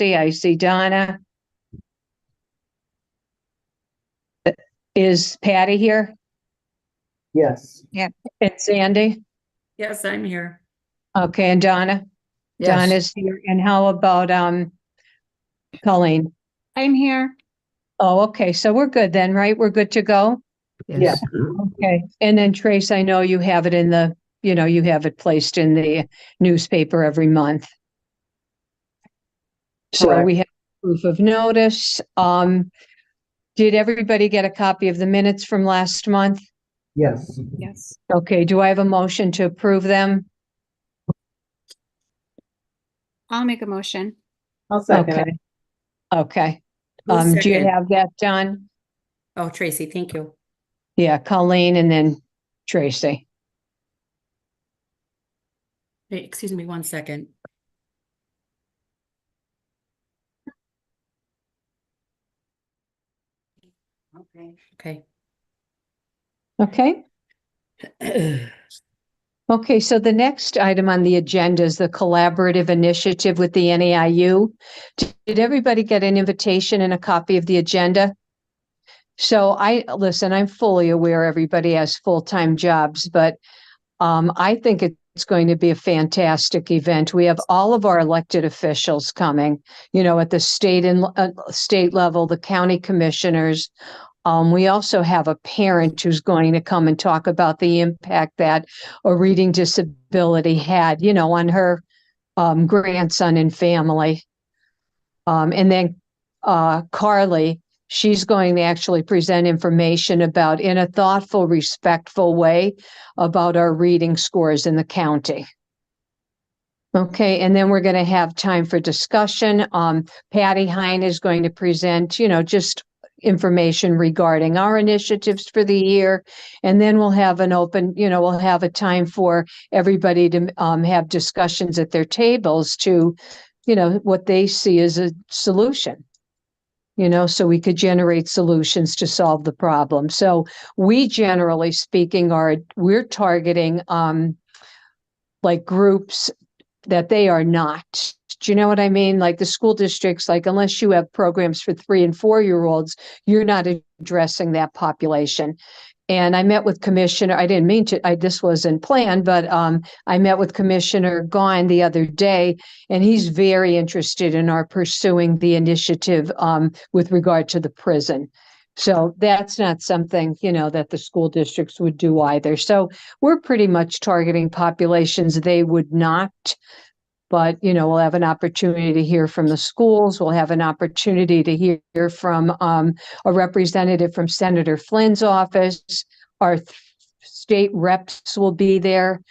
I see Donna. Is Patty here? Yes. Yeah. And Sandy? Yes, I'm here. Okay, and Donna? Yes. Donna's here. And how about Colleen? I'm here. Oh, okay. So we're good then, right? We're good to go? Yes. Okay. And then Trace, I know you have it in the, you have it placed in the newspaper every month. So Correct. we have proof of notice. Did everybody get a copy of the minutes from last month? Yes. Yes. Okay, do I have a motion to approve them? I'll make a motion. I'll second Okay. it. Okay. Who's Do you second? have that done? Oh, Tracy, thank you. Yeah, Colleen and then Tracy. Hey, excuse me 1 second. Okay. Okay. Okay, so the next item on the agenda is the collaborative initiative with the NAIU. Did everybody get an invitation and a copy of the agenda? So I'm fully aware everybody has full-time jobs, but I think it's going to be a fantastic event. We have all of our elected officials coming, at the state and state level, the county commissioners. We also have a parent who's going to come and talk about the impact that a reading disability had, on her grandson and family. And then Carly, she's going to actually present information about, in a thoughtful, respectful way, about our reading scores in the county. Okay, and then we're going to have time for discussion. Patty Hine is going to present, just information regarding our initiatives for the year. And then we'll have an open, we'll have a time for everybody to have discussions at their tables to, what they see as a solution. So we could generate solutions to solve the problem. So we, generally speaking, we're targeting like groups that they are not. Do you know what I mean? Like the school districts, like unless you have programs for 3 and 4-year-olds, you're not addressing that population. And I met with Commissioner, I didn't mean to, this wasn't planned, but I met with Commissioner Gine the other day, and he's very interested in our pursuing the initiative with regard to the prison. So that's not something, that the school districts would do either. So we're pretty much targeting populations they would not. But, we'll have an opportunity to hear from the schools. We'll have an opportunity to hear from a representative from Senator Flynn's office. Our state reps will be there.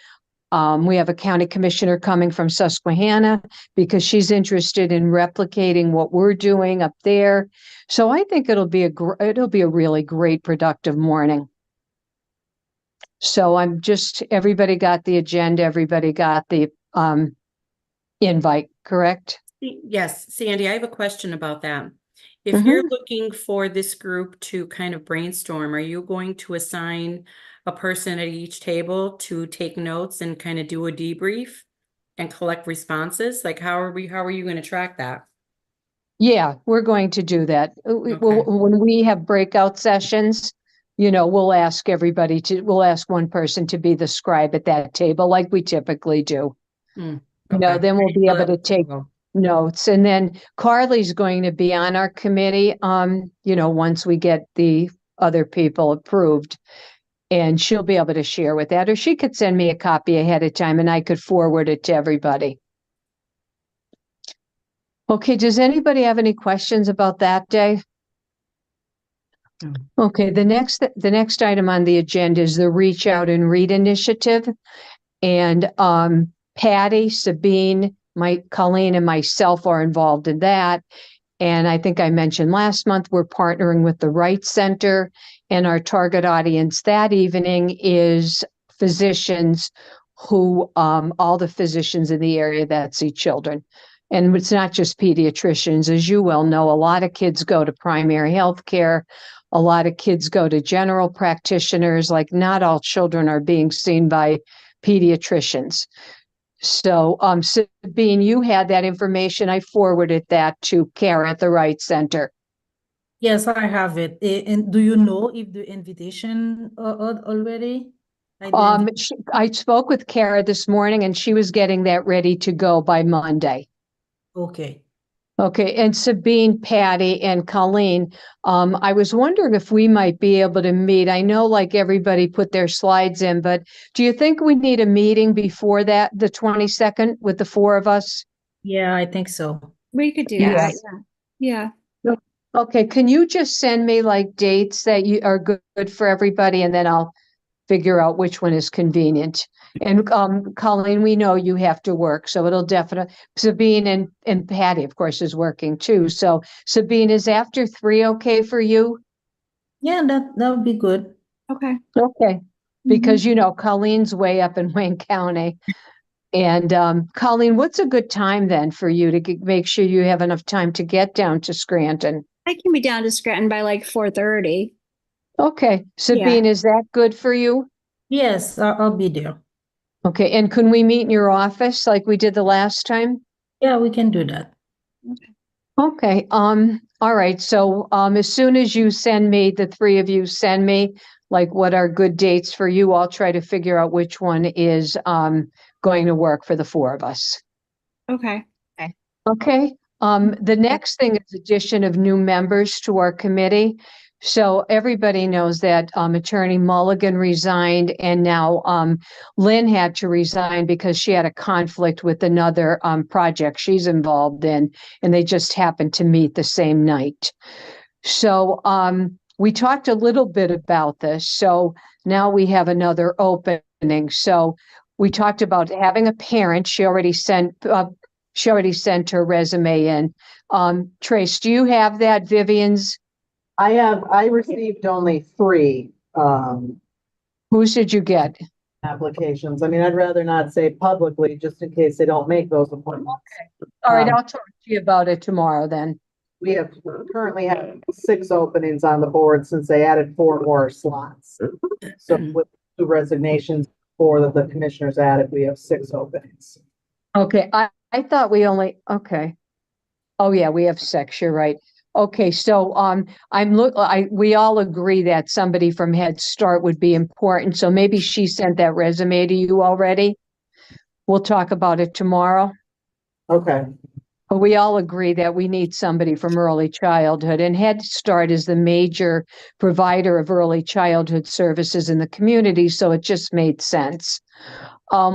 We have a county commissioner coming from Susquehanna because she's interested in replicating what we're doing up there. So I think it'll be a really great, productive morning. So everybody got the agenda. Everybody got the invite, correct? Yes, Sandy, I have a question about that. If you're looking for this group to kind of brainstorm, are you going to assign a person at each table to take notes and kind of do a debrief and collect responses? Like how are you going to track that? Yeah, we're going to do that. Okay. When we have breakout sessions, we'll ask one person to be the scribe at that table like we typically do. Okay. Then we'll be able to take notes. And then Carly's going to be on our committee, once we get the other people approved. And she'll be able to share with that, or she could send me a copy ahead of time and I could forward it to everybody. Okay, does anybody have any questions about that day? Okay, the next item on the agenda is the Reach Out and Read initiative. And Patty, Sabine, Colleen, and myself are involved in that. And I think I mentioned last month, we're partnering with the Wright Center, and our target audience that evening is physicians who, all the physicians in the area that see children. And it's not just pediatricians. As you well know, a lot of kids go to primary health care. A lot of kids go to general practitioners. Like not all children are being seen by pediatricians. So, Sabine, you had that information. I forwarded that to Kara at the Right Center. Yes, I have it. And do you know if the invitation already? I spoke with Kara this morning and she was getting that ready to go by Monday. Okay. Okay, and Sabine, Patty, and Colleen, I was wondering if we might be able to meet. I know like everybody put their slides in, but do you think we need a meeting before that, the 22nd, with the four of us? Yeah, I think so. We could do Yes. that. Yeah. Okay, can you just send me like dates that you are good for everybody, and then I'll figure out which one is convenient. And Colleen, we know you have to work, so it'll definitely, Sabine and Patty, of course, is working too. So Sabine, is after 3 okay for you? Yeah, that would be good. Okay. Okay, because you know Colleen's way up in Wayne County. And Colleen, what's a good time then for you to make sure you have enough time to get down to Scranton? I can be down to Scranton by like 4:30. Okay, Sabine, is that good for you? Yes, I'll be there. Okay, and can we meet in your office like we did the last time? Yeah, we can do that. Okay, all right, so as soon as you send me, the three of you send me like what are good dates for you, I'll try to figure out which one is going to work for the four of us. Okay. Okay, the next thing is addition of new members to our committee. So everybody knows that Attorney Mulligan resigned, and now Lynn had to resign because she had a conflict with another project she's involved in, and they just happened to meet the same night. So we talked a little bit about this. So now we have another opening. So we talked about having a parent. She already sent her resume in. Trace, do you have that, Vivian's? I received only 3 Whose did you get? applications. I mean, I'd rather not say publicly just in case they don't make those appointments. All right, Um, I'll talk to you about it tomorrow then. We currently have 6 openings on the board since they added 4 more slots. So with 2 resignations, 4 that the commissioners added, we have 6 openings. Okay, I thought we only, okay. Oh, yeah, we have 6, you're right. Okay, so we all agree that somebody from Head Start would be important, so maybe she sent that resume to you already. We'll talk about it tomorrow. Okay. But we all agree that we need somebody from early childhood, and Head Start is the major provider of early childhood services in the community, so it just made sense.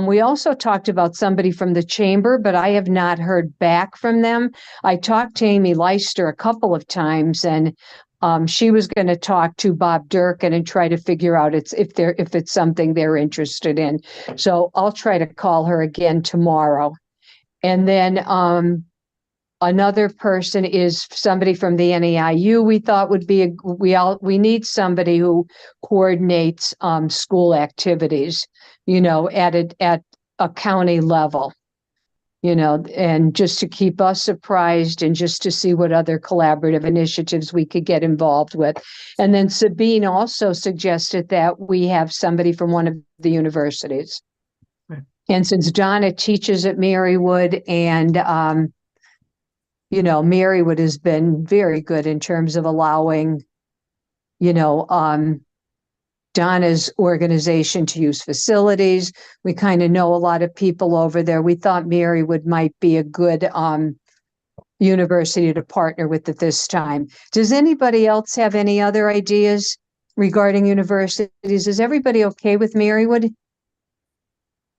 We also talked about somebody from the chamber, but I have not heard back from them. I talked to Amy Leister a couple of times, and she was going to talk to Bob Durkin and try to figure out if it's something they're interested in. So I'll try to call her again tomorrow. And then another person is somebody from the NEIU. We thought would be we need somebody who coordinates school activities, at a county level, and just to keep us apprised and just to see what other collaborative initiatives we could get involved with. And then Sabine also suggested that we have somebody from one of the universities. Right. And since Donna teaches at Marywood, and Marywood has been very good in terms of allowing, Donna's organization to use facilities. We kind of know a lot of people over there. We thought Marywood might be a good university to partner with at this time. Does anybody else have any other ideas regarding universities? Is everybody okay with Marywood?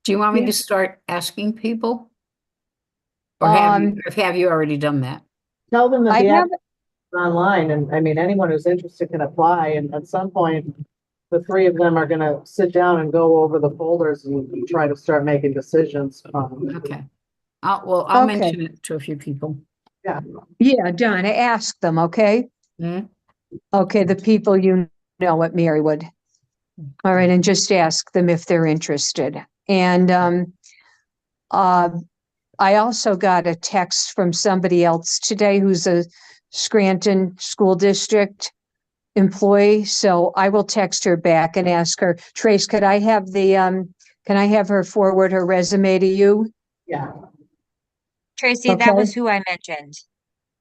Do you want me Yeah. to start asking people? Or have you already done that? Tell them that I the have, ad is online, and I mean, anyone who's interested can apply, and at some point, the 3 of them are gonna sit down and go over the folders and try to start making decisions. Okay. I'll Okay. mention it to a few people. yeah, Donna, ask them, okay? Hmm? Okay, the people at Marywood. All right, and just ask them if they're interested. And I also got a text from somebody else today who's a Scranton School District employee. So I will text her back and ask her, Trace, could I have the can I have her forward her resume to you? Yeah, Tracy, Okay. that was who I mentioned.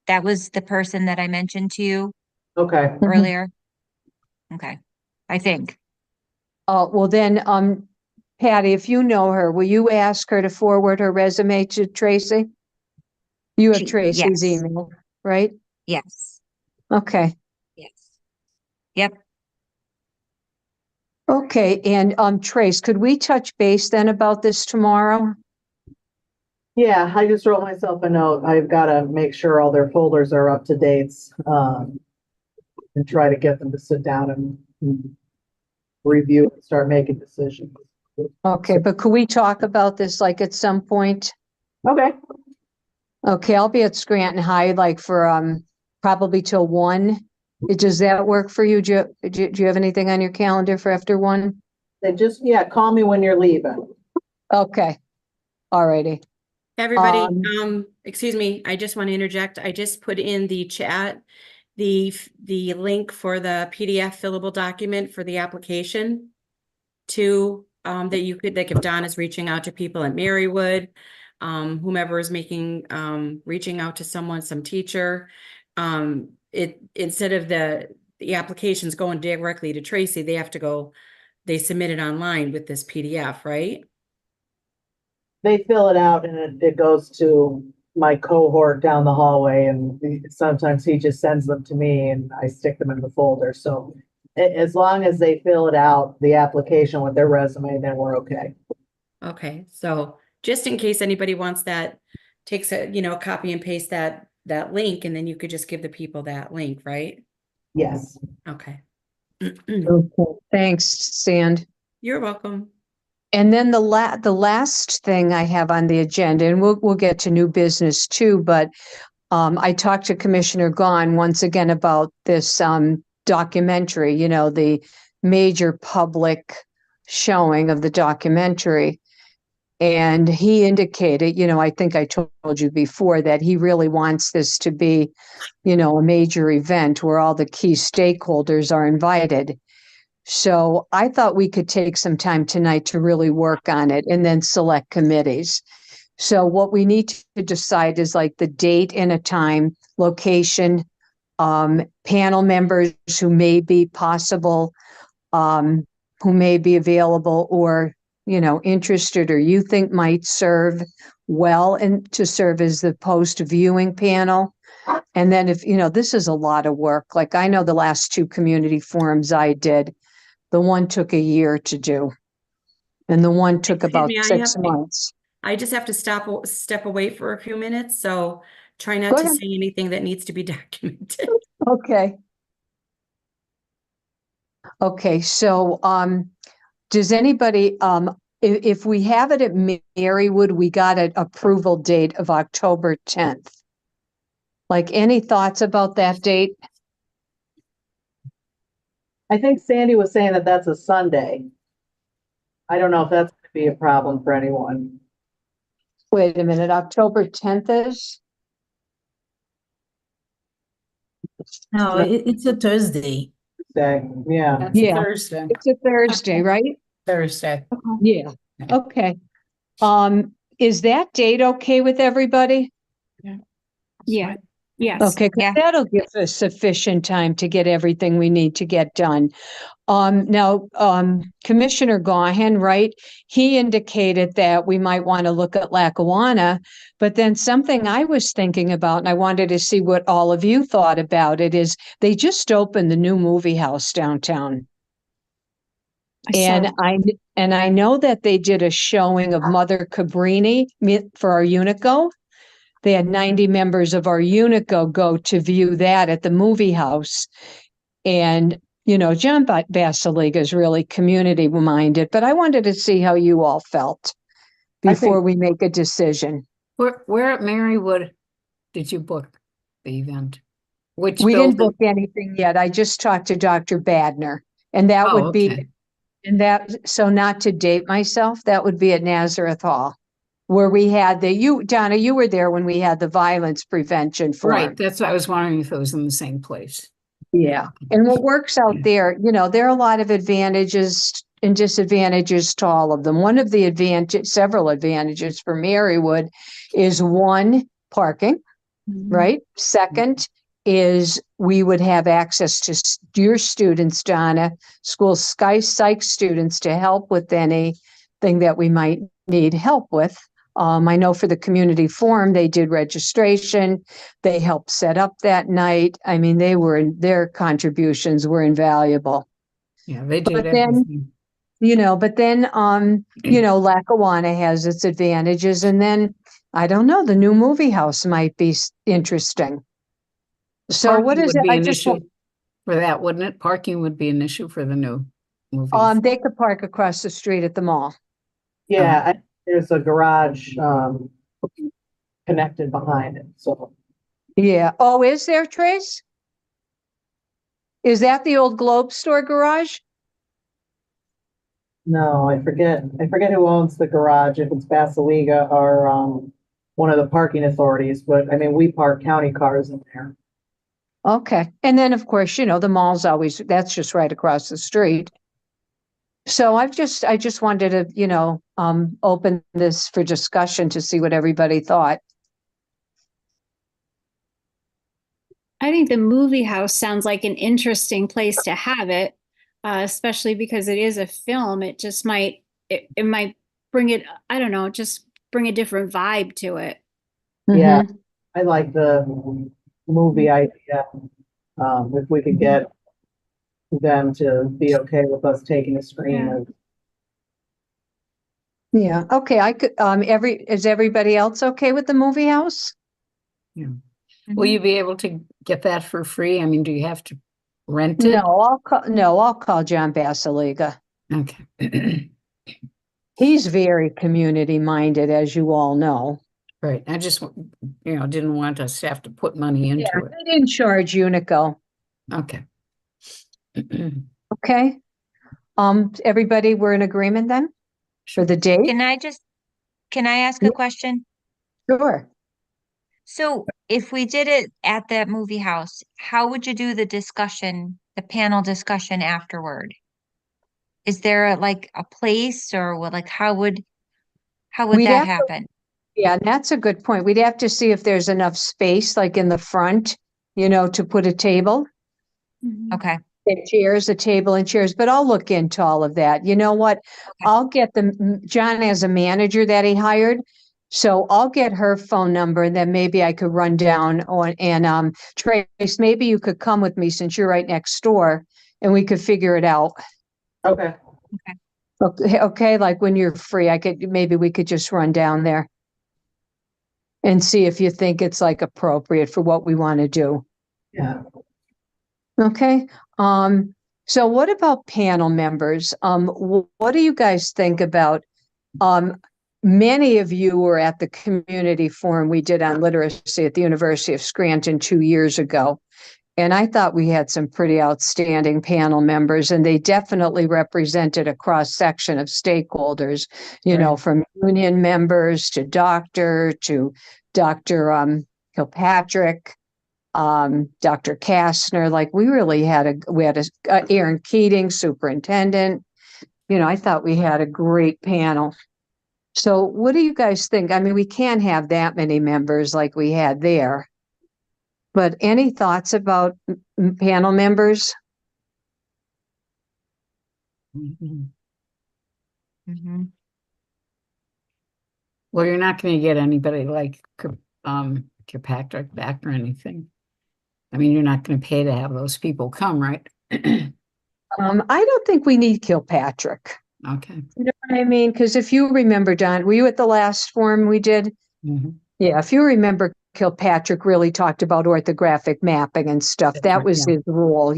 That was the person that I mentioned to you okay. Mhm. earlier. Okay, I think. Oh, well then, Patty, if you know her, will you ask her to forward her resume to Tracy? You have Tracy's Yes. email, right? Yes. Okay. Yes. Yep. Okay, and Trace, could we touch base then about this tomorrow? Yeah, I just wrote myself a note. I've got to make sure all their folders are up to dates, and try to get them to sit down and review and start making decisions. Okay, but could we talk about this like at some point? Okay, Okay, I'll be at Scranton High like for probably till 1. Does that work for you? Do you have anything on your calendar for after 1? then just, yeah, call me when you're leaving. Okay. All righty. Everybody, Um, excuse me, I just want to interject. I just put in the chat the link for the PDF fillable document for the application to that if Don is reaching out to people at Marywood, whomever is reaching out to someone, some teacher, instead of the applications going directly to Tracy, they submit it online with this PDF, right? They fill it out and it goes to my cohort down the hallway, and sometimes he just sends them to me and I stick them in the folder. So as long as they fill it out, the application with their resume, then we're okay. Okay, so just in case anybody wants that, takes a, copy and paste that link, and then you could just give the people that link, right? Yes. Okay. okay. Thanks, Sand. You're welcome. And then the last thing I have on the agenda, and we'll get to new business too, but I talked to Commissioner Gahn once again about this documentary, the major public showing of the documentary. And he indicated, I think I told you before that he really wants this to be, a major event where all the key stakeholders are invited. So I thought we could take some time tonight to really work on it and then select committees. So what we need to decide is like the date and a time, location, panel members who may be possible, who may be available or, interested or you think might serve well and to serve as the post viewing panel. And then if, this is a lot of work. Like I know the last 2 community forums I did, the one took a year to do. And the one took about me, 6 months. I just have to step away for a few minutes, so try not Go to ahead. say anything that needs to be documented. Okay. Okay, so does anybody if we have it at Marywood, we got an approval date of October 10th. Like any thoughts about that date? I think Sandy was saying that that's a Sunday. I don't know if that's going to be a problem for anyone. Wait a minute, October 10th is? No, it's a Thursday. Day. Yeah. That's Yeah. Thursday. It's a Thursday, right? Thursday. Yeah, okay. Is that date okay with everybody? Yeah. Yes. Okay, 'cause Yeah. that'll give us sufficient time to get everything we need to get done. Now, Commissioner Gahan, right? He indicated that we might want to look at Lackawanna, but then something I was thinking about, and I wanted to see what all of you thought about it, is they just opened the new movie house downtown. And I know that they did a showing of Mother Cabrini for our Unico. They had 90 members of our Unico go to view that at the movie house. And, John Basiliga is really community minded, but I wanted to see how you all felt before we make a decision. Where at Marywood did you book the event? Which We didn't building? book anything yet. I just talked to Dr. Badner, and that Oh, would be, okay. so not to date myself, that would be at Nazareth Hall, where we had Donna, you were there when we had the violence prevention forum. Right, that's what I was wondering if it was in the same place. Yeah. And what works out there, there are a lot of advantages and disadvantages to all of them. One of the several advantages for Marywood is one, parking, right? Second is we would have access to your students, Donna, school psych students, to help with anything that we might need help with. I know for the community forum, they did registration. They helped set up that night. I mean, their contributions were invaluable. Yeah, they did But then, everything. Lackawanna has its advantages. And then, I don't know, the new movie house might be interesting. So what Parking is would it? be I an just, issue for that, wouldn't it? Parking would be an issue for the new movies. they could park across the street at the mall. Yeah, there's a garage, connected behind it, so. Yeah. Oh, is there, Trace? Is that the old Globe Store garage? No, I forget who owns the garage, if it's Basiliga or, one of the parking authorities, but I mean, we park county cars in there. Okay. And then, of course, the mall's that's just right across the street. So I just wanted to, open this for discussion to see what everybody thought. I think the movie house sounds like an interesting place to have it, especially because it is a film. It just might, it might bring it, I don't know, just bring a different vibe to it. Yeah. Mhm. I like the movie idea. If we could get them to be okay with us taking a screen Yeah. of. Yeah. Okay. I could, is everybody else okay with the movie house? Will you be able to get that for free? I mean, do you have to rent it? I'll call John Basiliga. Okay. He's very community minded, as you all know. Right. I just, didn't want us to have to put money into it. They didn't charge Unico. Okay. Okay. Everybody, we're in agreement then for the date? Can I ask a question? Sure. So if we did it at that movie house, how would you do the panel discussion afterward? Is there like a place or how would We'd that have to- happen? Yeah, and that's a good point. We'd have to see if there's enough space, like in the front, to put a table. Okay. And chairs, a table and chairs, but I'll look into all of that. You know what? I'll get John has a manager that he hired. So I'll get her phone number and then maybe I could run down and Trace, maybe you could come with me since you're right next door and we could figure it out. Okay. Okay, like when you're free, maybe we could just run down there and see if you think it's like appropriate for what we want to do. Yeah. Okay. So what about panel members? What do you guys think about, many of you were at the community forum we did on literacy at the University of Scranton 2 years ago. And I thought we had some pretty outstanding panel members, and they definitely represented a cross section of stakeholders, from union members to Dr. Kilpatrick, Dr. Kastner. Like we really had Aaron Keating, superintendent. I thought we had a great panel. So what do you guys think? I mean, we can't have that many members like we had there. But any thoughts about panel members? Mhm. Mm-hmm. Well, you're not going to get anybody like Kirkpatrick back or anything. I mean, you're not going to pay to have those people come, right? I don't think we need Kilpatrick. Okay. You know what I mean? Because if you remember, Don, were you at the last forum we did? Mhm. Yeah, if you remember, Kilpatrick really talked about orthographic mapping and stuff. That's That right, was yeah. his role,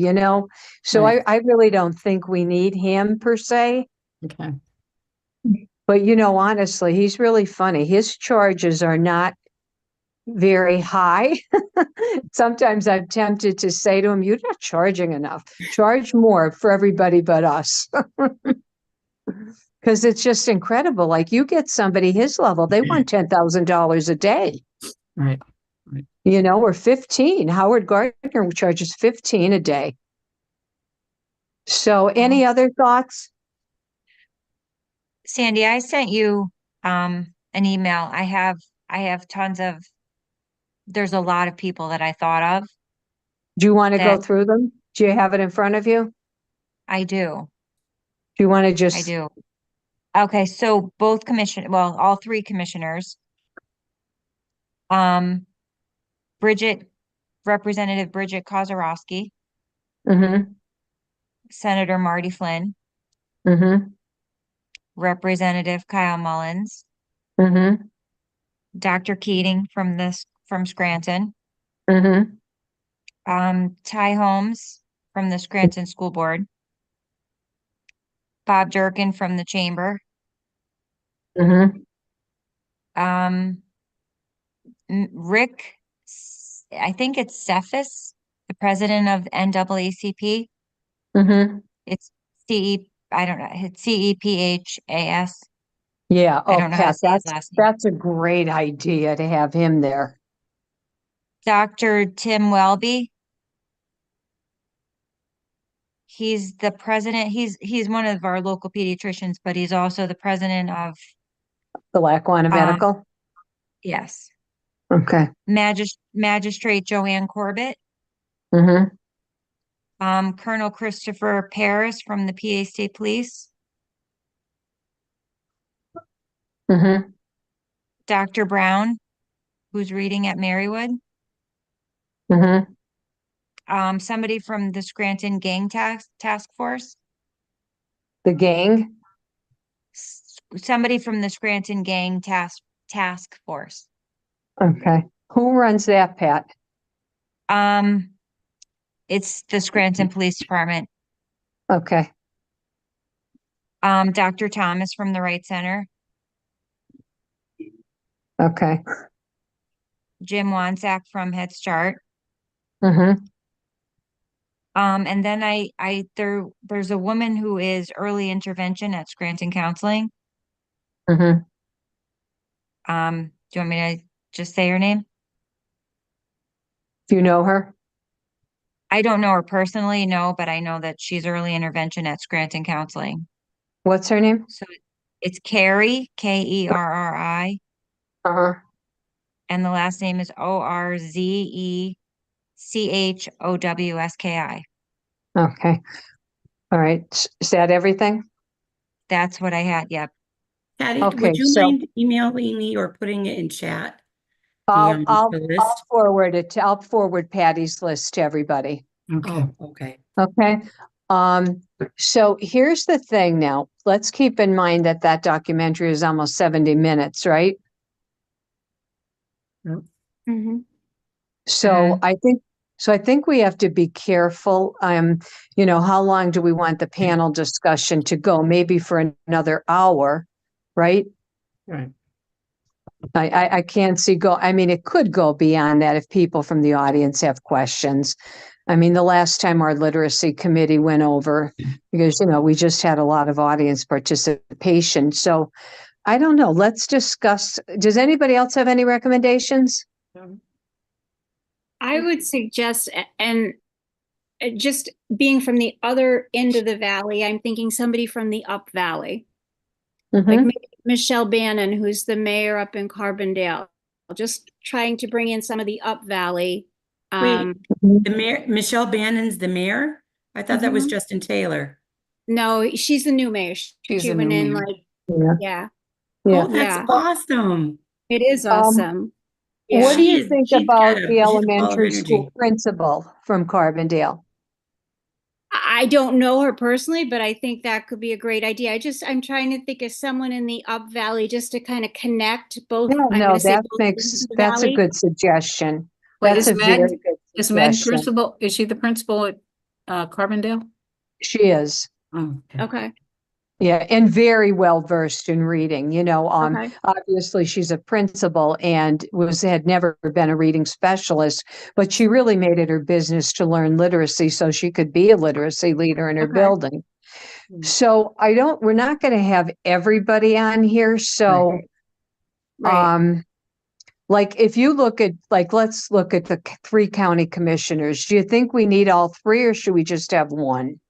So Right. I really don't think we need him per se. Okay. But honestly, he's really funny. His charges are not very high. Sometimes I'm tempted to say to him, "You're not charging enough. Charge more for everybody but us." Because it's just incredible. Like you get somebody his level, they want $10,000 a day. Right. Or 15. Howard Gardner charges 15 a day. So any other thoughts? Sandy, I sent you an email. I have tons of, there's a lot of people that I thought of. Do you want to go That- through them? Do you have it in front of you? I do. Do you want to I just, do. Okay, so all three commissioners. Um, Representative Bridget Kozarowski, mm-hmm, Senator Marty Flynn, mm-hmm, Representative Kyle Mullins, mm-hmm, Dr. Keating from Scranton, mm-hmm, Ty Holmes from the Scranton School Board, Bob Durkin from the Chamber, mm-hmm, um, Rick, I think it's Cephas, the president of NAACP. mm-hmm. It's I don't know, it's CEPHAS. Yeah. I Oh, don't know how to Pat, say his last name. that's a great idea to have him there. Dr. Tim Welby. He's the president. He's one of our local pediatricians, but he's also the president of, The Lackawanna Medical. yes, Okay. Magistrate Joanne Corbett, Mm-hmm. Colonel Christopher Paris from the PA State Police, Mm-hmm. Dr. Brown, who's reading at Marywood, Mm-hmm. Somebody from the Scranton Gang Task Force, The gang. somebody from the Scranton Gang Task Force. Okay. Who runs that, Pat? It's the Scranton Police Department. Okay. Dr. Thomas from the Wright Center, Okay. Jim Wansack from Head Start. Mm-hmm. And then there's a woman who is early intervention at Scranton Counseling. Mm-hmm. Do you want me to just say her name? Do you know her? I don't know her personally, no, but I know that she's early intervention at Scranton Counseling. What's her name? So it's Carrie, Kerri, Uh-huh. and the last name is Orzechowski. Okay. All right. Is that everything? That's what I had. Yep. Patty, Okay, would you so- mind emailing me or putting it in chat? I'll The list? I'll forward Patty's list to everybody. Okay. Oh, okay. Okay. So here's the thing now. Let's keep in mind that that documentary is almost 70 minutes, right? Mm-hmm. So I think we have to be careful. How long do we want the panel discussion to go? Maybe for another hour, right? Right. I can't see it could go beyond that if people from the audience have questions. I mean, the last time our literacy committee went over, because, we just had a lot of audience participation. So I don't know. Let's discuss. Does anybody else have any recommendations? I would suggest, and just being from the other end of the valley, I'm thinking somebody from the Up Valley, like Mhm. maybe Michelle Bannon, who's the mayor up in Carbondale, just trying to bring in some of the Up Valley. Wait. The mayor, Michelle Bannon's the mayor? I thought that was Mhm. Justin Taylor. No, she's the new mayor. She's She the went new in mayor. like, Yeah. yeah, Yeah. Oh, that's Yeah. awesome. it is awesome. What do She you is- think she's about got a- the she's full of elementary school energy. principal from Carbondale? I don't know her personally, but I think that could be a great idea. I'm trying to think of someone in the Up Valley just to kind of connect both. Yeah, I'm no, gonna say that both ends makes, of the that's a valley. good suggestion. Wait, That's a very good is Meg suggestion. principal, is she the principal at Carbondale? She is. Oh, okay. Okay, Yeah, and very well versed in reading, okay, obviously she's a principal and had never been a reading specialist, but she really made it her business to learn literacy so she could be a literacy leader in her Okay. building. Mm. So we're not going to have everybody on here. So, right. like if you look at, let's look at the three county commissioners. Do you think we need all three or should we just have one?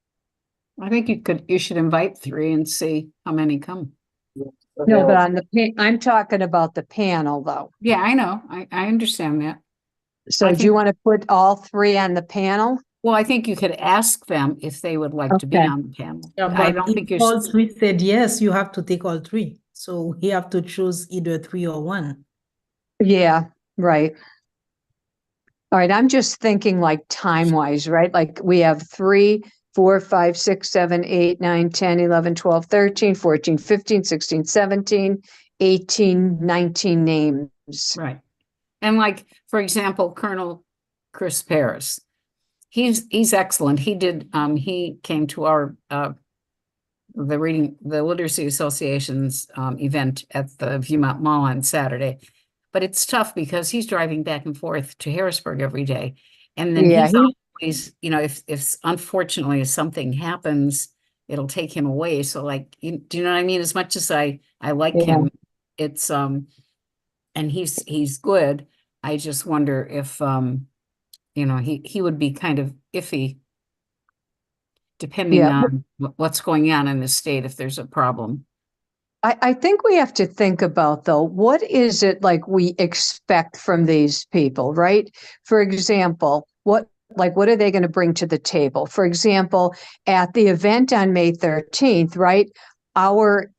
I think you should invite 3 and see how many come. No, but on the, I'm talking about the panel though. Yeah, I know. I understand that. So I do you think- want to put all three on the panel? Well, I think you could ask them if they would like to be Okay. on the panel. Yeah, I but don't think if you're, all three said yes, you have to take all three. So you have to choose either 3 or 1. Yeah, right. All right, I'm just thinking like time-wise, right? Like we have 3, 4, 5, 6, 7, 8, 9, 10, 11, 12, 13, 14, 15, 16, 17, 18, 19 names. right. And like, for example, Colonel Chris Paris, he's excellent. He came to our the Literacy Association's event at the Viewmont Mall on Saturday. But it's tough because he's driving back and forth to Harrisburg every day. And then Yeah, he's always, you know, if unfortunately if something happens, it'll take him away. So like, do you know what I mean? As much as I like Yeah. him, it's and he's good. I just wonder if you know, he would be kind of iffy depending Yeah. on what's going on in the state if there's a problem. I think we have to think about though, what is it like we expect from these people, right? For example, what are they going to bring to the table? For example, at the event on May 13th, right? Our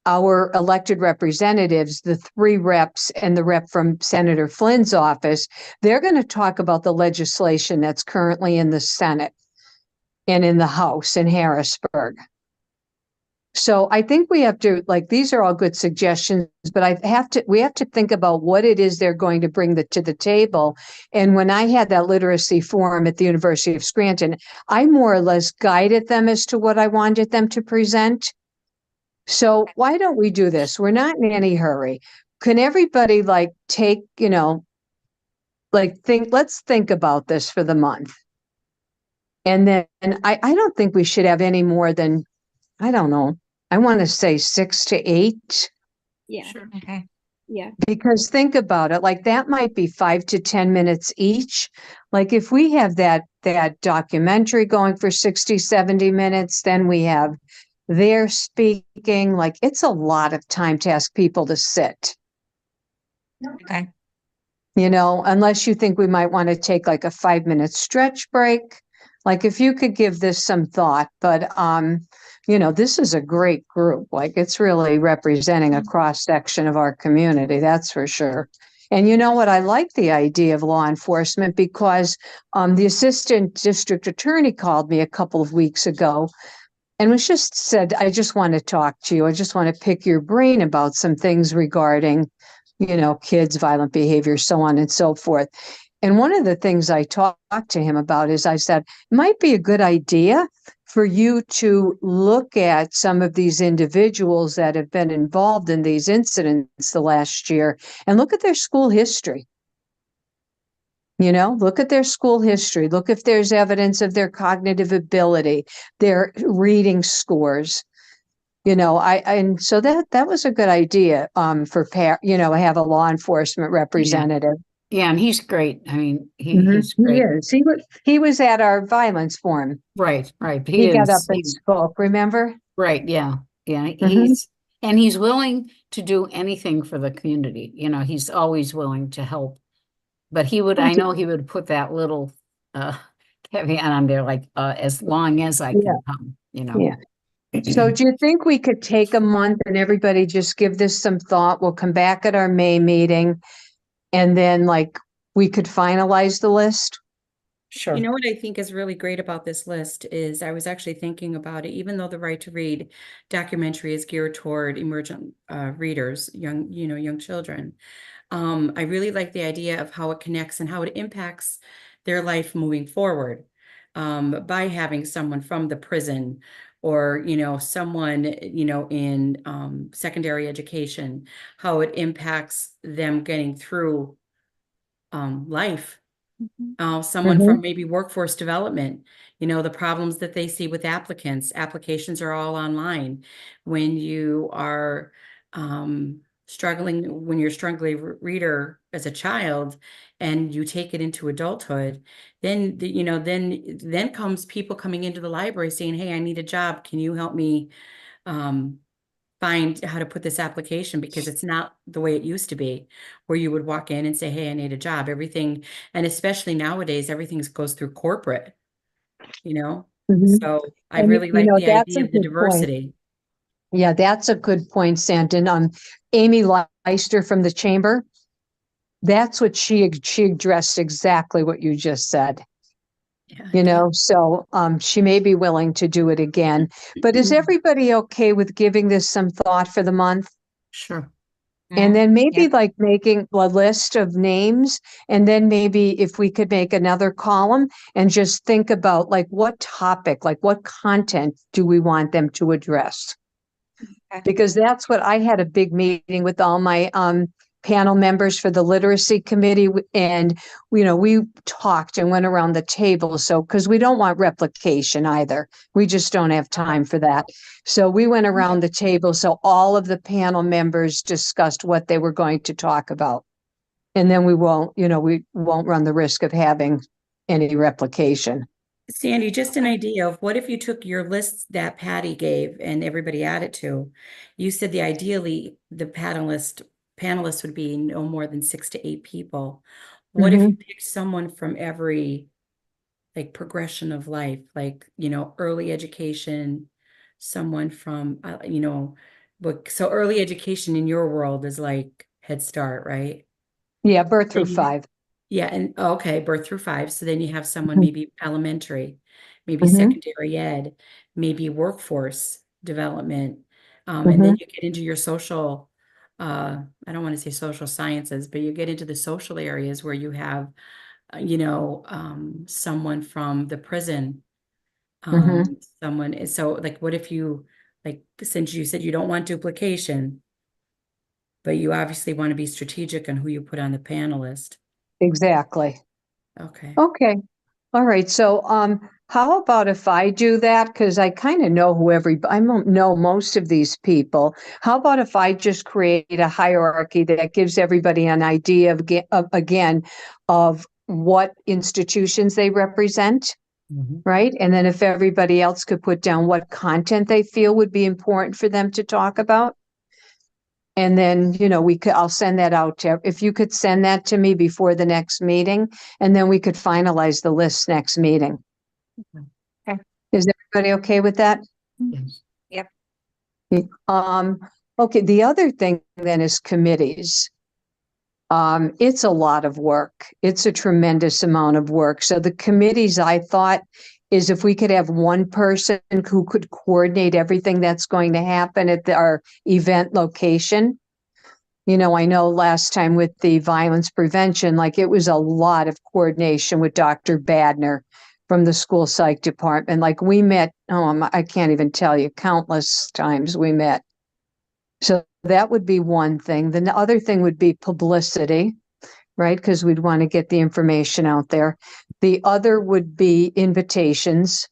elected representatives, the 3 reps and the rep from Senator Flynn's office, they're going to talk about the legislation that's currently in the Senate and in the House in Harrisburg. So I think we have to, like, these are all good suggestions, but we have to think about what it is they're going to bring to the table. And when I had that literacy forum at the University of Scranton, I more or less guided them as to what I wanted them to present. So why don't we do this? We're not in any hurry. Can everybody like take, let's think about this for the month. And then I don't think we should have any more than, I don't know, I want to say 6 to 8. Yeah, Sure. Okay. yeah. Because think about it, like that might be 5 to 10 minutes each. Like if we have that documentary going for 60, 70 minutes, then we have their speaking, like it's a lot of time to ask people to sit, Okay. unless you think we might want to take like a 5-minute stretch break. Like if you could give this some thought, but this is a great group. Like it's really representing a cross section of our community, that's for sure. And you know what? I like the idea of law enforcement because the assistant district attorney called me a couple of weeks ago and was just said, I just want to talk to you. I just want to pick your brain about some things regarding, kids, violent behavior, so on and so forth. And one of the things I talked to him about is I said, it might be a good idea for you to look at some of these individuals that have been involved in these incidents the last year and look at their school history. Look at their school history. Look if there's evidence of their cognitive ability, their reading scores. And so that was a good idea for have a law enforcement representative. Yeah, and he's great. I mean, Mhm. he's great. He was at our violence forum. Right. He got up is. and spoke, remember? Right, yeah. Mhm. He's willing to do anything for the community. He's always willing to help. But I know he would put that little caveat on there, like as long as I can come, Yeah. So do you think we could take a month and everybody just give this some thought? We'll come back at our May meeting and then we could finalize the list? Sure. You know what I think is really great about this list is I was actually thinking about it, even though the Right to Read documentary is geared toward emergent readers, young children. I really like the idea of how it connects and how it impacts their life moving forward by having someone from the prison or, someone, in secondary education, how it impacts them getting through life. Someone Mhm. from maybe workforce development, the problems that they see with applications are all online. When you are when you're a struggling reader as a child and you take it into adulthood, then then comes people coming into the library saying, hey, I need a job, can you help me find how to put this application, because it's not the way it used to be, where you would walk in and say, hey, I need a job. Everything, and especially nowadays, everything goes through corporate, you know? Mhm. So I And, really you like know, the that's idea a of the good point. diversity. Yeah, that's a good point, Santon. Amy Leister from the chamber, that's what she addressed exactly what you just said. Yeah, You know, so she may be willing to do it again. But is everybody okay with giving this some thought for the month? Sure. And then maybe Yeah. like making a list of names, and then maybe if we could make another column and just think about like what topic, like what content do we want them to address? Okay. Because that's what I had a big meeting with all my panel members for the literacy committee, and you know, we talked and went around the table. So because we don't want replication either, we just don't have time for that. So we went around the table, so all of the panel members discussed what they were going to talk about, and then we won't run the risk of having any replication. Sandy, just an idea of what if you took your lists that Patty gave and everybody added to, you said ideally the panelists would be no more than 6 to 8 people. What if you picked someone from every like progression of life, like, you know, early education, someone from, so early education in your world is like Head Start, right? Yeah, birth through Then you- 5. Yeah, and okay, birth through 5. So then you have someone Mhm. maybe elementary, maybe Mhm. secondary ed, maybe workforce development. And then Mhm. you get into your social, I don't want to say social sciences, but you get into the social areas where you have, someone from the prison, Mhm. someone, so like, what if you, like, since you said you don't want duplication, but you obviously want to be strategic on who you put on the panelist. Exactly. Okay. Okay. All right. So, how about if I do that? Because I kind of know I don't know most of these people. How about if I just create a hierarchy that gives everybody an idea again of what institutions they represent, right? And then if everybody else could put down what content they feel would be important for them to talk about. And then, I'll send that out if you could send that to me before the next meeting, and then we could finalize the list next meeting. Okay. Is everybody okay with that? Yes. Yep. Okay, the other thing then is committees. It's a lot of work. It's a tremendous amount of work. So the committees, I thought, is if we could have one person who could coordinate everything that's going to happen at our event location. I know last time with the violence prevention, like it was a lot of coordination with Dr. Badner from the school psych department. Like we met, I can't even tell you, countless times we met. So that would be one thing. Then the other thing would be publicity, right? Because we'd want to get the information out there. The other would be invitations.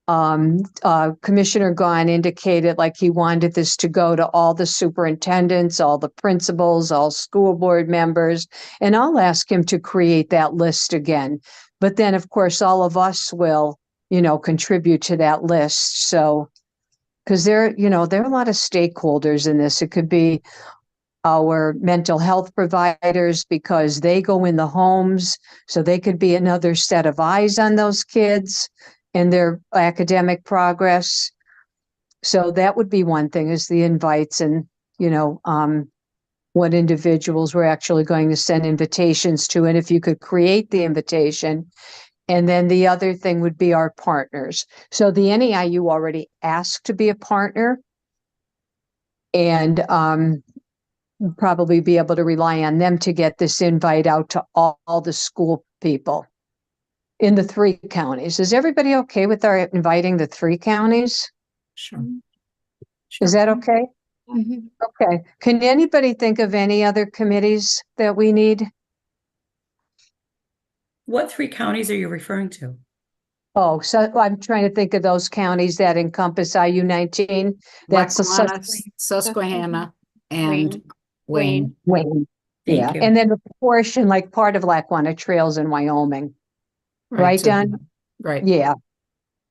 Commissioner Gahn indicated like he wanted this to go to all the superintendents, all the principals, all school board members, and I'll ask him to create that list again. But then, of course, all of us will, contribute to that list. So, because there are a lot of stakeholders in this. It could be our mental health providers because they go in the homes, so they could be another set of eyes on those kids and their academic progress. So that would be one thing, is the invites and, what individuals we're actually going to send invitations to, and if you could create the invitation. And then the other thing would be our partners. So the NEIU already asked to be a partner, and probably be able to rely on them to get this invite out to all the school people in the 3 counties. Is everybody okay with our inviting the 3 counties? Sure. Is that okay? Mhm. Okay. Can anybody think of any other committees that we need? What 3 counties are you referring to? Oh, so I'm trying to think of those counties that encompass IU-19. That's the Lackawanna, Susquehanna, and Wayne. Wayne. Thank Yeah. you. And then the portion, like part of Lackawanna Trails in Wyoming. Right, so- Don? Right. Yeah.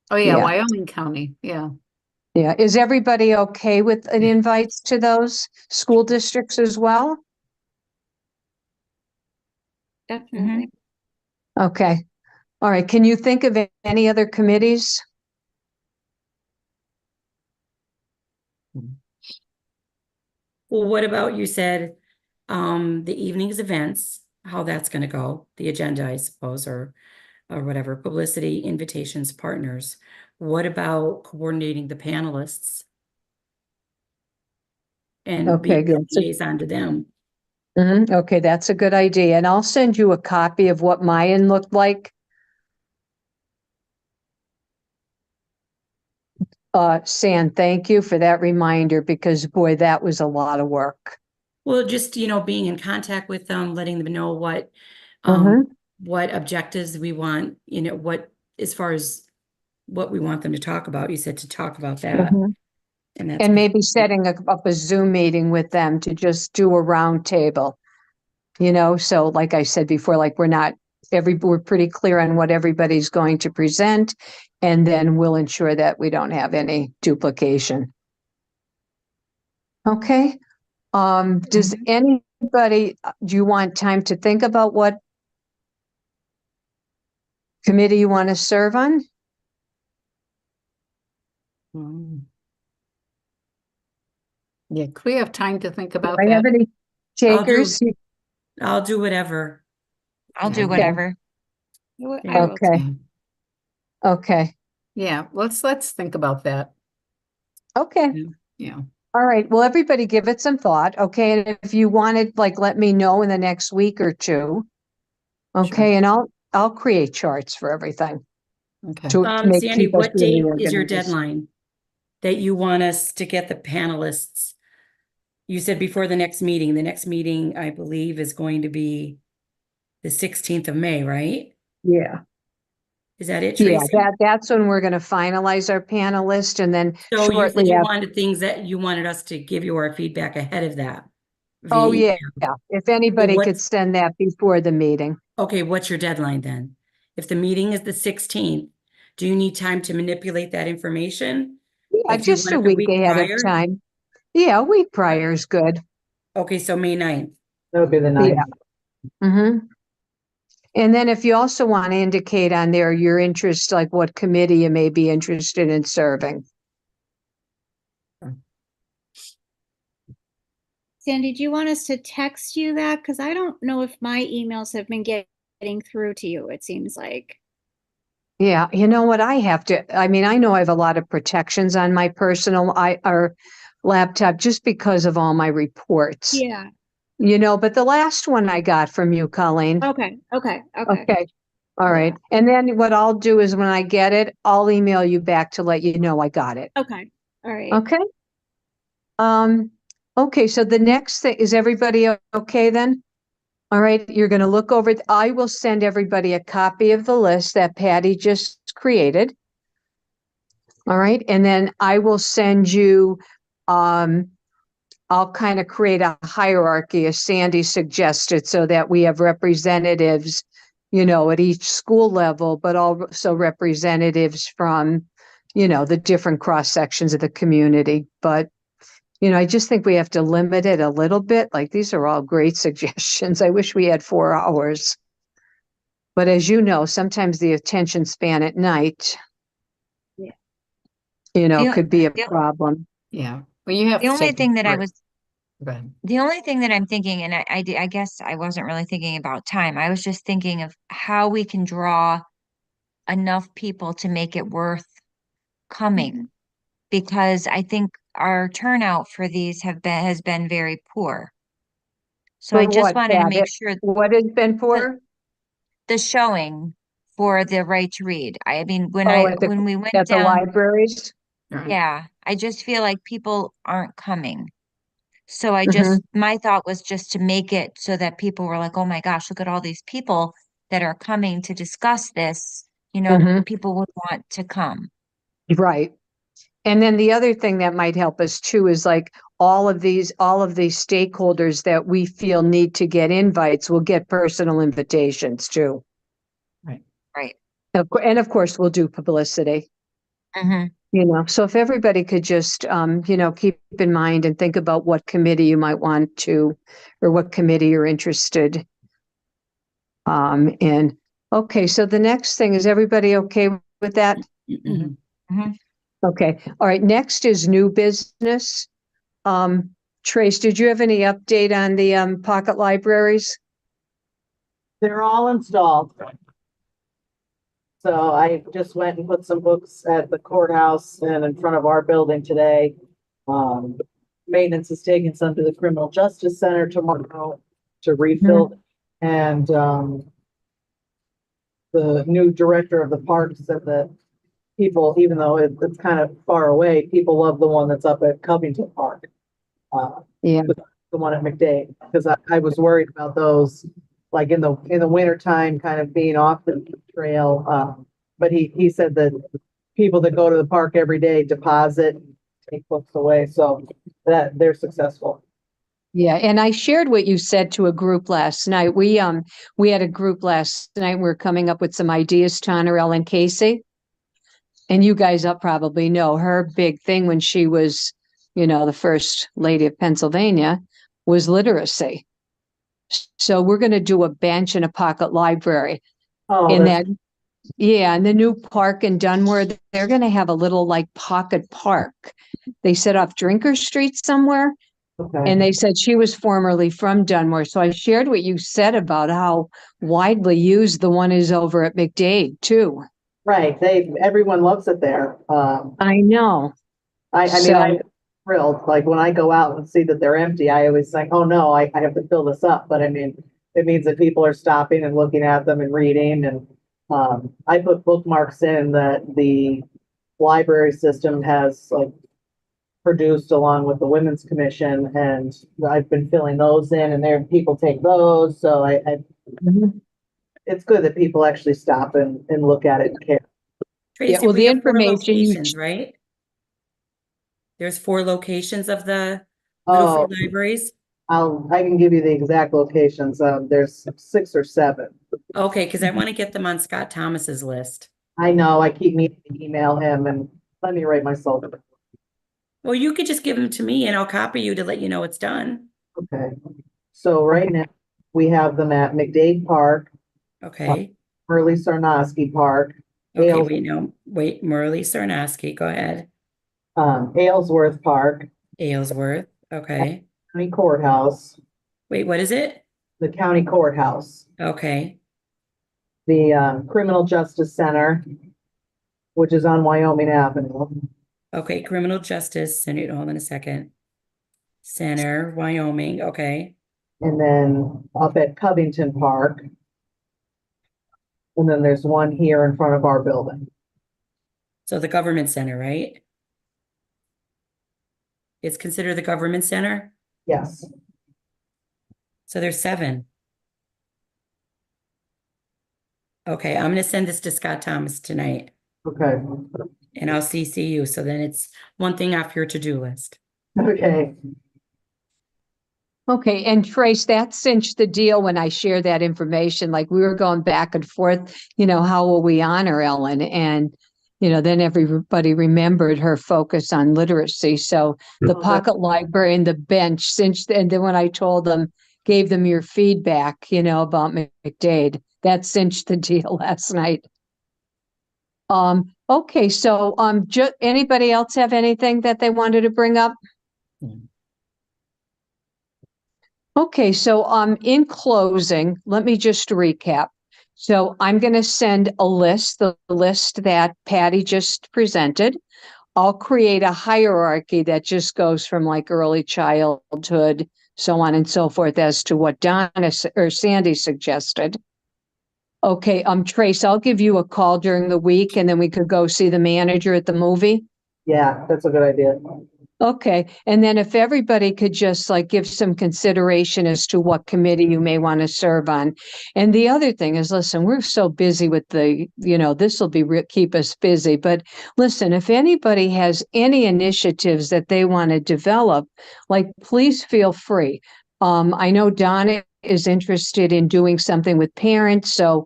Oh, yeah, Yeah. Wyoming County, yeah. Yeah, is everybody okay with an invites to those school districts as well? Definitely. Okay, all right, can you think of any other committees? Well, what about you said, the evening's events, how that's gonna go, the agenda, I suppose, or whatever, publicity, invitations, partners. What about coordinating the panelists? And Okay, being good. a liaison to them? Okay, that's a good idea, and I'll send you a copy of what mine looked like. San, thank you for that reminder, because boy, that was a lot of work. Well, just, being in contact with them, letting them know what objectives we want, what, as far as what we want them to talk about. You said to talk about that. And that's And maybe setting up a Zoom meeting with them to just do a round table. So like I said before, like we're pretty clear on what everybody's going to present, and then we'll ensure that we don't have any duplication. Okay. Does anybody, do you want time to think about what committee you want to serve on? Yeah, could we have time to think about Do I have that? any takers? I'll do whatever. I'll Yeah. do whatever. I will Okay. too. Okay. Yeah, let's think about that. Okay. Yeah. All right. Well, everybody give it some thought. Okay. And if you wanted, let me know in the next week or two. Okay. And I'll create charts for everything Okay. to Sandy, keep us what date really is your organized. deadline that you want us to get the panelists? You said before the next meeting. The next meeting, I believe, is going to be the 16th of May, right? Yeah. Is that it, Yeah, Tracy? that's when we're going to finalize our panelist, and then So you said shortly you after. wanted things that you wanted us to give you our feedback ahead of that. Oh, via yeah. email. If anybody could what's- send that before the meeting. Okay, what's your deadline then? If the meeting is the 16th, do you need time to manipulate that information? Yeah, If you just want a it the week ahead prior? of time. Yeah, a week prior is good. Okay, so May 9th. That would be the ninth. And then if you also want to indicate on there your interest, like what committee you may be interested in serving. Sandy, do you want us to text you that? Because I don't know if my emails have been getting through to you, it seems like. Yeah, you know what, I know I have a lot of protections on my personal or laptop just because of all my reports. Yeah. But the last one I got from you, Colleen. Okay. Okay. All right. And then what I'll do is when I get it, I'll email you back to let you know I got it. Okay. All right. Okay. Okay. So the next thing, is everybody okay then? All right. You're going to look over. I will send everybody a copy of the list that Patty just created. All right. And then I will send you, I'll kind of create a hierarchy as Sandy suggested so that we have representatives, at each school level, but also representatives from, the different cross sections of the community. But, I just think we have to limit it a little bit. Like, these are all great suggestions. I wish we had 4 hours. But as you know, sometimes the attention span at night, could be a problem. Yeah. Well, you have The to only take thing that I break. was, Go ahead. the only thing that I'm thinking, and I guess I wasn't really thinking about time. I was just thinking of how we can draw enough people to make it worth coming, because I think our turnout for these has been very poor. So I For just what, wanted to Pat? make sure What has been for? the showing for the right to read. I mean, when we went At the down, libraries? Right. yeah, I just feel like people aren't coming. So Mhm. my thought was just to make it so that people were like, oh my gosh, look at all these people that are coming to discuss this. Mhm. People would want to come. Right. And then the other thing that might help us too is like all of these stakeholders that we feel need to get invites will get personal invitations too. Right. Right. And of course, we'll do publicity. Mm-hmm. So if everybody could just, keep in mind and think about what committee you might want to, or what committee you're interested in. Okay, so the next thing, is everybody okay with that? Mhm. Okay, all right, next is new business. Trace, did you have any update on the pocket libraries? They're all installed. So I just went and put some books at the courthouse and in front of our building today. Maintenance is taking some to the Criminal Justice Center tomorrow to refill. And, the new director of the park said that people, even though it's kind of far away, people love the one that's up at Covington Park. Yeah. The one at McDade, because I was worried about those, like in the winter time, kind of being off the trail. But he said that people that go to the park every day deposit, take books away, so that they're successful. Yeah, and I shared what you said to a group last night. We had a group last night. We are coming up with some ideas to honor Ellen Casey. And you guys up probably know her big thing when she was, the first lady of Pennsylvania was literacy. So we're going to do a bench and a pocket library. Oh, in that's that, yeah, in the new park in Dunmore, they're going to have a little like pocket park. They set off Drinker Street somewhere. okay. And they said she was formerly from Dunmore. So I shared what you said about how widely used the one is over at McDade too. Right, everyone loves it there. I know. I mean, So- I'm thrilled, like when I go out and see that they're empty, I always think, oh no, I have to fill this up, but I mean, it means that people are stopping and looking at them and reading, and, I put bookmarks in that the library system has like produced along with the Women's Commission, and I've been filling those in, and there, people take those, so it's good that people actually stop and look at it and care. Tracy, well, we the have 4 information you- locations, right? There's 4 locations of the Oh, Middlefield libraries. I can give you the exact locations, there's 6 or 7. Okay, because I want to get them on Scott Thomas's list. I know, I keep meaning to email him, and let me write myself. Well, you could just give them to me and I'll copy you to let you know it's done. Okay, so right now, we have them at McDade Park, Okay. Early Sarnosky Park, Okay, Ailes- wait, Merle Sarnaski, go ahead. Aylesworth Park, Aylesworth, okay. County Courthouse, Wait, what is it? the County Courthouse, Okay, the Criminal Justice Center, which is on Wyoming Avenue, okay, Criminal Justice Center, hold on a second. Center, Wyoming, okay. and then up at Covington Park. And then there's one here in front of our building. So the government center, right? It's considered the government center? Yes, So there's 7. Okay, I'm gonna send this to Scott Thomas tonight okay, and I'll CC you. So then it's one thing off your to-do list. okay. Okay, and Trace, that cinched the deal when I shared that information. Like we were going back and forth, how will we honor Ellen? And, then everybody remembered her focus on literacy. So the pocket library and the bench cinched, and then when I told them, gave them your feedback, about McDade, that cinched the deal last night. Okay, so anybody else have anything that they wanted to bring up? Okay, so in closing, let me just recap. So I'm going to send a list, the list that Patty just presented. I'll create a hierarchy that just goes from like early childhood, so on and so forth, as to what Donna or Sandy suggested. Okay, Trace, I'll give you a call during the week and then we could go see the manager at the movie. Yeah, that's a good idea. Okay, and then if everybody could just like give some consideration as to what committee you may want to serve on. And the other thing is, listen, we're so busy with this will be keep us busy. But listen, if anybody has any initiatives that they want to develop, like please feel free. I know Donna is interested in doing something with parents, so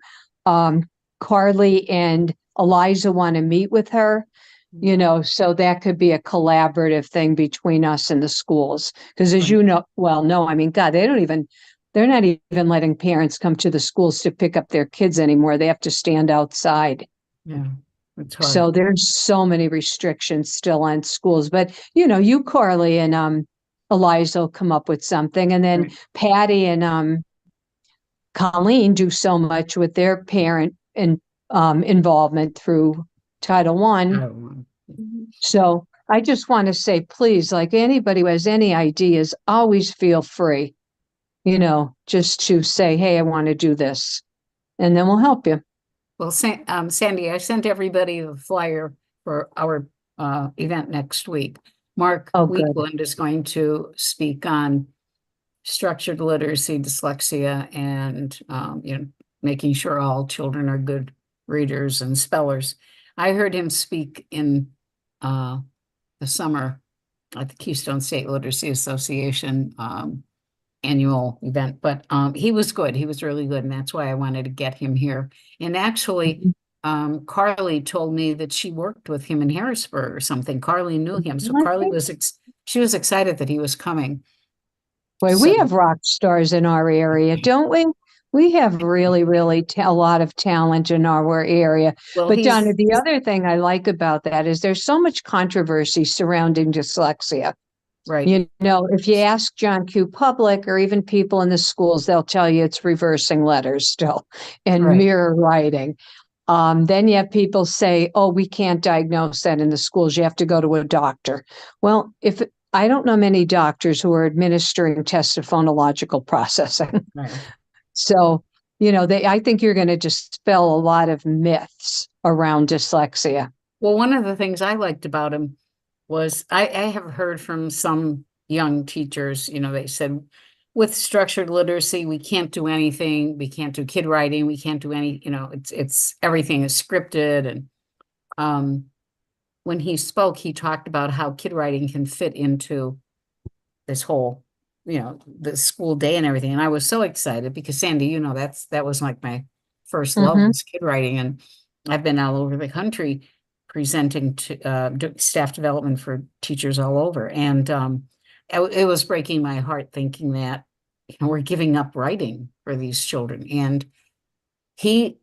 Carly and Eliza want to meet with her. you know, so that could be a collaborative thing between us and the schools. Because as you know, well, no, I mean, God, they're not even letting parents come to the schools to pick up their kids anymore. They have to stand outside. Yeah, it's hard. So there's so many restrictions still on schools, but you know, you, Carly, and Eliza will come up with something, and then Right. Patty and Colleen do so much with their parent and involvement through Title I I. don't know. So I just want to say, please, like anybody who has any ideas, always feel free, you know, just to say, hey, I want to do this, and then we'll help you. Well, Sandy, I sent everybody the flyer for our event next week. Mark Oh, good. Weekland is going to speak on structured literacy, dyslexia, and you know, making sure all children are good readers and spellers. I heard him speak in the summer at the Keystone State Literacy Association annual event, but he was good. He was really good, and that's why I wanted to get him here. And actually, Carly told me that she worked with him in Harrisburg or something. Carly knew him, so Carly was she was excited that he was coming. Boy, So- we have rock stars in our area, don't we? We have really, really a lot of talent in our area. Well, But he's Donna, the other thing I like about that is there's so much controversy surrounding dyslexia. right. You know, if you ask John Q. Public or even people in the schools, they'll tell you it's reversing letters still and Right. mirror writing. Then you have people say, oh, we can't diagnose that in the schools. You have to go to a doctor. Well, if I don't know many doctors who are administering tests of phonological processing. Right. So, you know, I think you're going to dispel a lot of myths around dyslexia. Well, one of the things I liked about him was I have heard from some young teachers, you know, they said with structured literacy, we can't do anything. We can't do kid writing. We can't do any, you know, it's everything is scripted. And when he spoke, he talked about how kid writing can fit into this whole, you know, the school day and everything. And I was so excited because Sandy, you know, that was like my first love Mhm. was kid writing. And I've been all over the country presenting to staff development for teachers all over. And it was breaking my heart thinking that, you know, we're giving up writing for these children. And he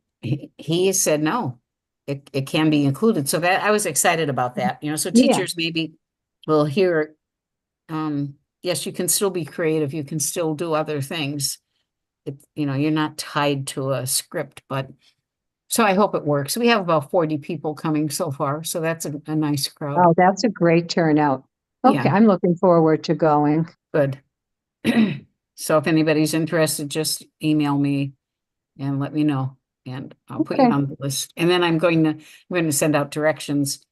said, no, it can be included. So that I was excited about that, you know, so Yeah. teachers maybe will hear, yes, you can still be creative. You can still do other things. You know, you're not tied to a script, but so I hope it works. We have about 40 people coming so far, so that's a nice crowd. Oh, that's a great turnout. Okay, Yeah. I'm looking forward to going. Good. So if anybody's interested, just email me and let me know, and I'll put you Okay. on the list. And then I'm going to send out directions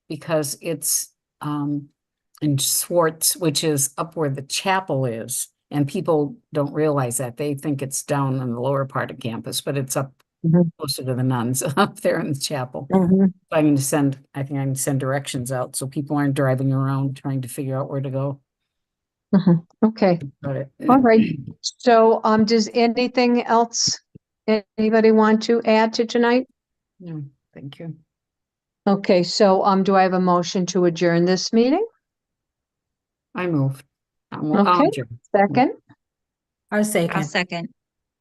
because it's in Swartz, which is up where the chapel is, and people don't realize that. They think it's down in the lower part of campus, but it's up Mhm. closer to the nuns up there in the chapel. Mhm. I think I can send directions out so people aren't driving around trying to figure out where to go. Mhm. Okay. Got it. All right. So, does anything else anybody want to add to tonight? No, thank you. Okay, so, do I have a motion to adjourn this meeting? I moved. Okay. Second? I'll I'll second. second.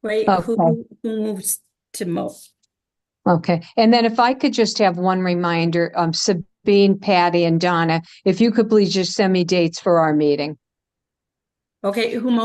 Wait, Okay. who moves to mo? Okay, and then if I could just have one reminder, Sabine, Patty, and Donna, if you could please just send me dates for our meeting. Okay, who motioned